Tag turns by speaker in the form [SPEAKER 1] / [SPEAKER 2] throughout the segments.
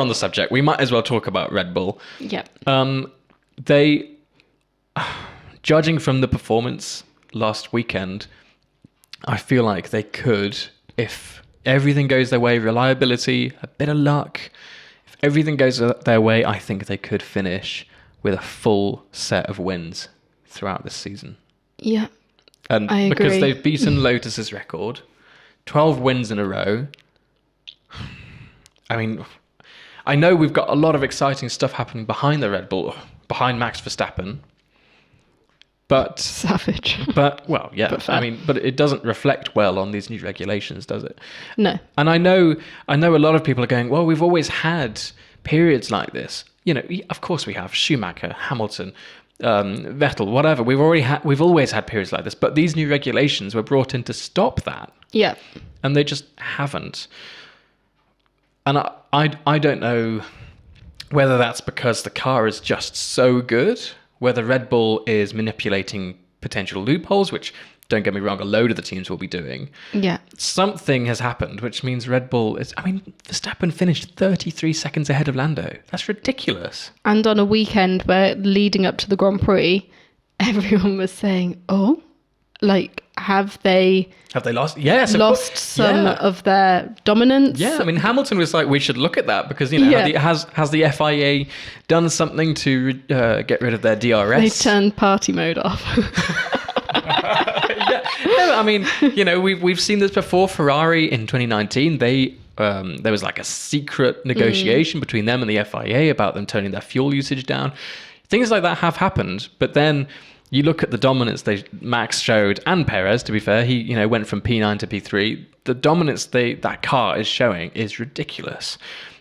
[SPEAKER 1] on the subject, we might as well talk about Red Bull.
[SPEAKER 2] Yeah.
[SPEAKER 1] They, judging from the performance last weekend, I feel like they could, if everything goes their way, reliability, a bit of luck, if everything goes their way, I think they could finish with a full set of wins throughout this season.
[SPEAKER 2] Yeah.
[SPEAKER 1] And
[SPEAKER 2] I agree.
[SPEAKER 1] because they've beaten Lotus's record, 12 wins in a row. I mean, I know we've got a lot of exciting stuff happening behind the Red Bull, behind Max Verstappen. But
[SPEAKER 2] savage.
[SPEAKER 1] But well, yeah.
[SPEAKER 2] But
[SPEAKER 1] I mean, but it doesn't reflect well on these new regulations, does it?
[SPEAKER 2] No.
[SPEAKER 1] And I know a lot of people are going, well, we've always had periods like this. You know, of course we have. Schumacher, Hamilton, Vettel, whatever. We've always had periods like this. But these new regulations were brought in to stop that.
[SPEAKER 2] Yeah.
[SPEAKER 1] And they just haven't. And I don't know whether that's because the car is just so good, whether Red Bull is manipulating potential loopholes, which, don't get me wrong, a load of the teams will be doing.
[SPEAKER 2] Yeah.
[SPEAKER 1] Something has happened, which means Red Bull is... I mean, Verstappen finished 33 seconds ahead of Lando. That's ridiculous.
[SPEAKER 2] And on a weekend where, leading up to the Grand Prix, everyone was saying, oh, like, have they
[SPEAKER 1] lost? Yes.
[SPEAKER 2] Lost some of their dominance?
[SPEAKER 1] Yeah, I mean, Hamilton was like, we should look at that because, you know, has the FIA done something to get rid of their DRS?
[SPEAKER 2] They turned party mode off.
[SPEAKER 1] Yeah. No, I mean, you know, we've seen this before. Ferrari in 2019, there was like a secret negotiation between them and the FIA about them turning their fuel usage down. Things like that have happened, but then you look at the dominance Max showed, and Perez, to be fair, he, you know, went from P9 to P3. The dominance that car is showing is ridiculous.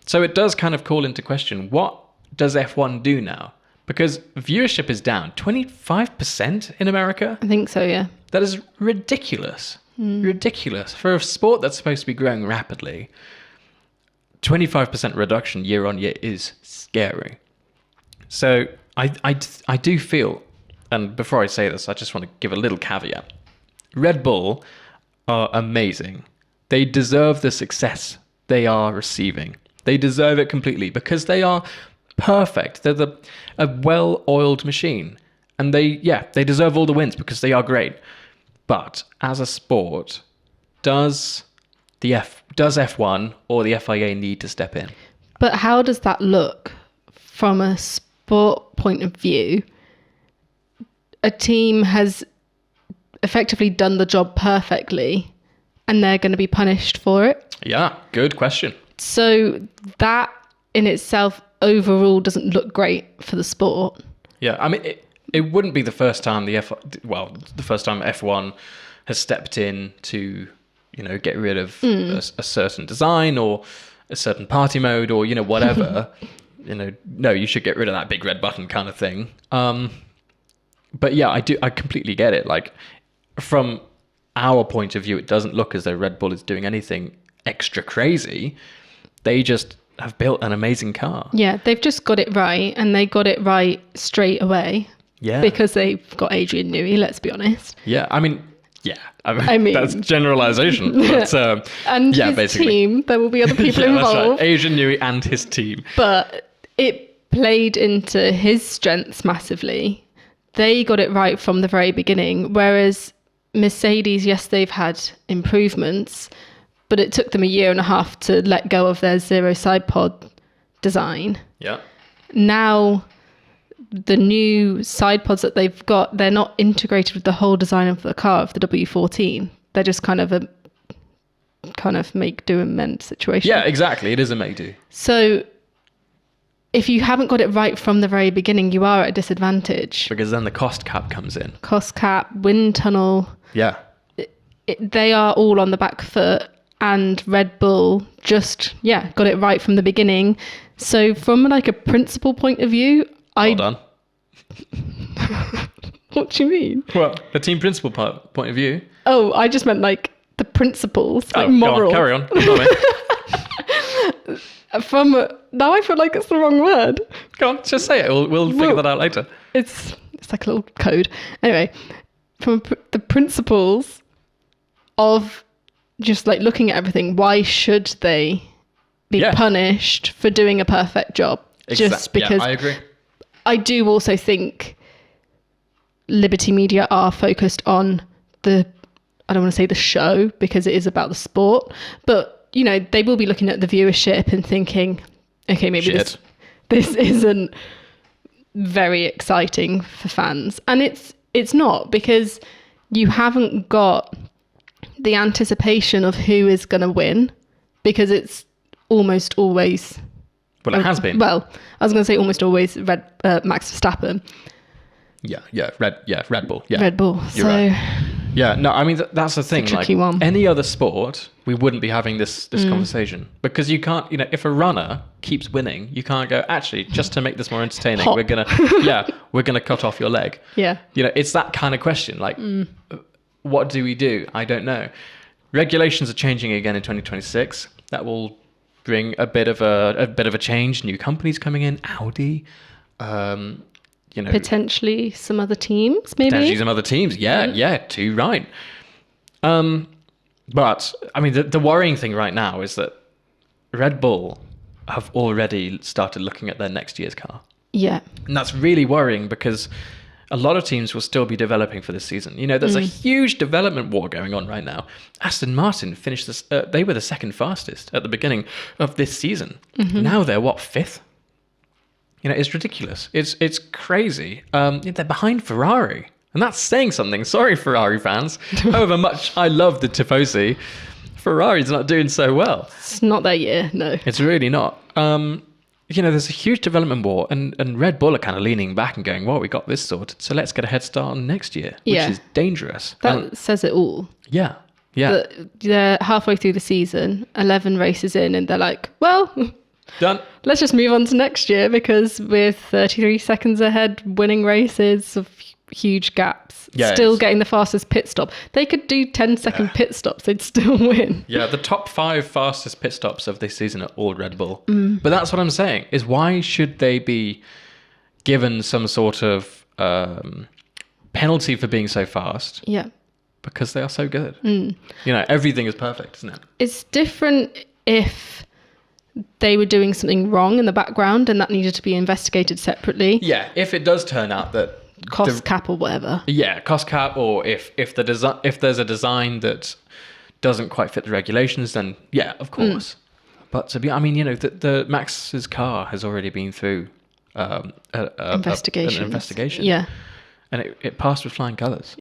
[SPEAKER 1] So it does kind of call into question, what does F1 do now? Because viewership is down 25% in America.
[SPEAKER 2] I think so, yeah.
[SPEAKER 1] That is ridiculous. Ridiculous. For a sport that's supposed to be growing rapidly, 25% reduction year on year is scary. So I do feel... And before I say this, I just want to give a little caveat. Red Bull are amazing. They deserve the success they are receiving. They deserve it completely because they are perfect. They're a well-oiled machine. And they deserve all the wins because they are great. But as a sport, does F1 or the FIA need to step in?
[SPEAKER 2] But how does that look from a sport point of view? A team has effectively done the job perfectly and they're going to be punished for it.
[SPEAKER 1] Yeah, good question.
[SPEAKER 2] So that in itself overall doesn't look great for the sport.
[SPEAKER 1] Yeah, I mean, it wouldn't be the first time the first time F1 has stepped in to, you know, get rid of a certain design or a certain party mode or, you know, whatever. You know, no, you should get rid of that big red button kind of thing. But yeah, I completely get it. Like, from our point of view, it doesn't look as though Red Bull is doing anything extra crazy. They just have built an amazing car.
[SPEAKER 2] Yeah, they've just got it right, and they got it right straight away.
[SPEAKER 1] Yeah.
[SPEAKER 2] Because they've got Adrian Newey, let's be honest.
[SPEAKER 1] Yeah, I mean, that's generalization. But,
[SPEAKER 2] and
[SPEAKER 1] yeah,
[SPEAKER 2] his
[SPEAKER 1] basically.
[SPEAKER 2] Team, there will be other people involved.
[SPEAKER 1] That's right. Adrian Newey and his team.
[SPEAKER 2] But it played into his strengths massively. They got it right from the very beginning, whereas Mercedes, yes, they've had improvements, but it took them a year and a half to let go of their zero side pod design.
[SPEAKER 1] Yeah.
[SPEAKER 2] Now, the new side pods that they've got, they're not integrated with the whole design of the car, of the W14. They're just kind of a make do and mend situation.
[SPEAKER 1] Yeah, exactly. It is a make do.
[SPEAKER 2] So if you haven't got it right from the very beginning, you are at a disadvantage.
[SPEAKER 1] Because then the cost cap comes in.
[SPEAKER 2] Cost cap, wind tunnel.
[SPEAKER 1] Yeah.
[SPEAKER 2] They are all on the back foot, and Red Bull just, got it right from the beginning. So from like a principle point of view,
[SPEAKER 1] Well done.
[SPEAKER 2] What do you mean?
[SPEAKER 1] Well, the team principle point of view.
[SPEAKER 2] Oh, I just meant like the principles, like
[SPEAKER 1] Go
[SPEAKER 2] moral.
[SPEAKER 1] on, carry on.
[SPEAKER 2] Now I feel like it's the wrong word.
[SPEAKER 1] Go on, just say it. We'll figure that out later.
[SPEAKER 2] It's like a little code. Anyway, from the principles of just like looking at everything, why should they be
[SPEAKER 1] Yeah.
[SPEAKER 2] punished for doing a perfect job. Just because
[SPEAKER 1] I agree.
[SPEAKER 2] I do also think Liberty Media are focused on I don't want to say the show because it is about the sport, but you know, they will be looking at the viewership and thinking, okay, maybe this isn't very exciting for fans. And it's not, because you haven't got the anticipation of who is going to win, because it's almost always...
[SPEAKER 1] Well, it has been.
[SPEAKER 2] Well, I was going to say almost always Max Verstappen.
[SPEAKER 1] Red Bull. Yeah.
[SPEAKER 2] Red Bull.
[SPEAKER 1] You're right. Yeah, no, I mean, that's the thing.
[SPEAKER 2] It's a tricky
[SPEAKER 1] like,
[SPEAKER 2] one.
[SPEAKER 1] any other sport, we wouldn't be having this conversation, because you can't, you know, if a runner keeps winning, you can't go, actually, just to make this more entertaining,
[SPEAKER 2] Hop.
[SPEAKER 1] we're going to cut off your leg.
[SPEAKER 2] Yeah.
[SPEAKER 1] You know, it's that kind of question. Like, what do we do? I don't know. Regulations are changing again in 2026. That will bring a bit of a change. New companies coming in, Audi, you know,
[SPEAKER 2] Potentially some other teams, maybe.
[SPEAKER 1] potentially some other teams. Yeah, too right. But I mean, the worrying thing right now is that Red Bull have already started looking at their next year's car,
[SPEAKER 2] Yeah.
[SPEAKER 1] and that's really worrying, because a lot of teams will still be developing for this season. You know, there's a huge development war going on right now. Aston Martin finished this; they were the second fastest at the beginning of this season. Now they're what, fifth? You know, it's ridiculous. It's crazy. They're behind Ferrari, and that's saying something. Sorry, Ferrari fans. However much I love the Tifosi, Ferrari's not doing so well.
[SPEAKER 2] It's not their year, no.
[SPEAKER 1] It's really not. You know, there's a huge development war, and Red Bull are kind of leaning back and going, well, we got this sorted, so let's get a head start on next year, which
[SPEAKER 2] Yeah.
[SPEAKER 1] is dangerous.
[SPEAKER 2] That says it all.
[SPEAKER 1] Yeah.
[SPEAKER 2] They're halfway through the season, 11 races in, and they're like, well,
[SPEAKER 1] Done.
[SPEAKER 2] let's just move on to next year, because we're 33 seconds ahead, winning races of huge gaps,
[SPEAKER 1] Yeah,
[SPEAKER 2] still
[SPEAKER 1] it's-
[SPEAKER 2] getting the fastest pit stop. They could do 10-second pit stops, they'd still win.
[SPEAKER 1] Yeah, the top 5 fastest pit stops of this season are all Red Bull. But that's what I'm saying, is why should they be given some sort of penalty for being so fast?
[SPEAKER 2] Yeah.
[SPEAKER 1] Because they are so good. You know, everything is perfect, isn't it?
[SPEAKER 2] It's different if they were doing something wrong in the background and that needed to be investigated separately.
[SPEAKER 1] Yeah, if it does turn out that...
[SPEAKER 2] Cost cap or whatever.
[SPEAKER 1] Yeah, cost cap, or if there's a design that doesn't quite fit the regulations, then yeah, of course. But I mean, you know, the Max's car has already been through an investigation.
[SPEAKER 2] Yeah.
[SPEAKER 1] And it passed with flying colours.